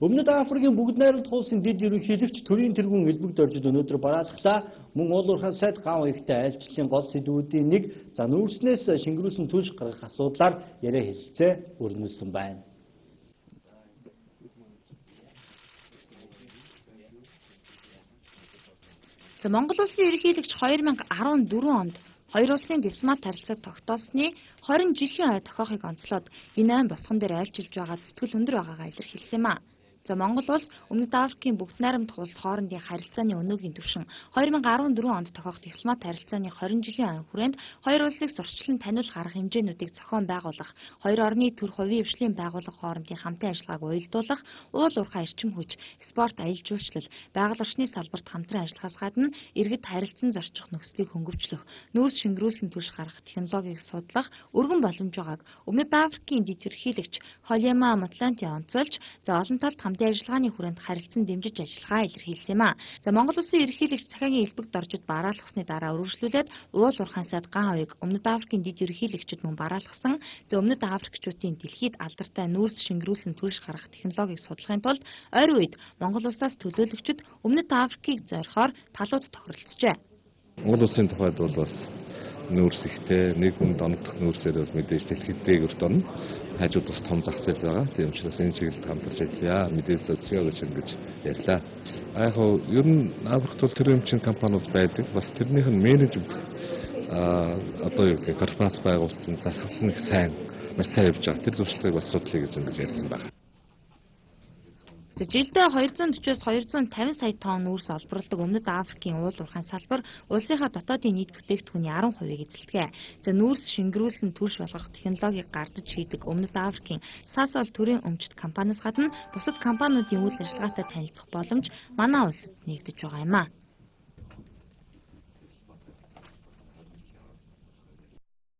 Өмнөд Африкийн бүгд найрамд улсын дэд ерөнхийлөгч төрийн тэргүүн элбэг доржид өнөөдөр бараалхлаа. Мөн уул уурхай сайд ган уягтай айлчлалын гол сэдвүүдийн нэг нүүрснээс шингэрүүлсэн түлш гаргах асуудлаар яриа хэлэлцээ өрнүүлсэн байна. Монгол улсын ерөнхийлөгч 2014 онд хоёр улсын дипломат харилцааг тогтоосны 20 жилийн ой тохиохыг онцлоод энэ айн босгон дээр айлчилж байгаа зүтгэл өндөр байгаагаа илэрхийлсэн юм а. Монгол улс Өмнөд Африкийн бүгд найрамдах улс хоорондын харилцааны өнөөгийн түвшин 2014 онд тохиох дипломат харилцааны 20 жилийн айн хүрээнд хоёр улсыг зурчлан таниулах арга хэмжээнүүдийг зохион байгуулах, хоёр орны төр хувийн хвшлийн байгууллага хоорондын хамтын ажиллагааг уялдуулах, уул уурхай эрчим хүч, спорт, аялал жуулчлал, байгаль орчны салбарт хамтран ажиллахаас гадна иргэд харилцан зорчих нөхцөлийг хөнгөвчлөх, нүүрс шингэрүүлсэн түлш гаргах технологиг судлах өргөн боломж байгааг Өмнөд Африкийн дэд ерөнхийлөгч Холиама Мотланти онцолж, олон талд хамтын ажиллагааны хүрээнд харилцан дэмжиж ажиллахаа илэрхийлсэн юм а. Монгол улсын ерөнхийлөгч цахиагийн элбэг доржид бараалхсны дараа үргэлжлүүлээд уул уурхай сайд ган уяг Өмнөд Африкийн дэд ерөнхийлөгчид мөн бараалхсан. Өмнөд Африкчуудын дэлхийд алдартай нүүрс шингэрүүлсэн түлш гаргах технологиг судлахын тулд ойр үед Монгол улсаас төлөөлөгчид Өмнөд Африкийг зорихоор талууд тохиролцжээ. Монгол улсын тухайд бол бас нүүрс ихтэй, нэг хүнд оногдох нүүрсээр бол мэдээж дэлхийд дээгүүрт орно. Хажууд бас том зах зээл байгаа. Тийм учраас энэ чиглэлд хамтарч ажиллая. Мэдээлэл зөвшөөрөө гэж ингэж ярьлаа. Яг хоо ер нь Африкт бол төрөмчин компаниуд байдаг. Бас тэрнийх нь менежмент одоо юу гэх корпорац байгуулсан засаглал нь сайн, маш сайн явж байгаа. Тэр зуршлагыг бас судлаа гэж ингэж ярьсан байна. Жилдээ 240-с 250 сая тонн нүүрс олборлдог Өмнөд Африкийн уул уурхайн салбар улсынхаа дотоодын нийт бүтээгдэхүүний 10%-ийг эзэлдэг. Нүүрс шингэрүүлсэн түлш болгох технологиг гардаж хийдэг Өмнөд Африкийн Sasol төрийн өмчт компаниас гадна бусад компаниудын үйл ажиллагаатай танилцах боломж манай улсад нэгдэж байгаа юм а.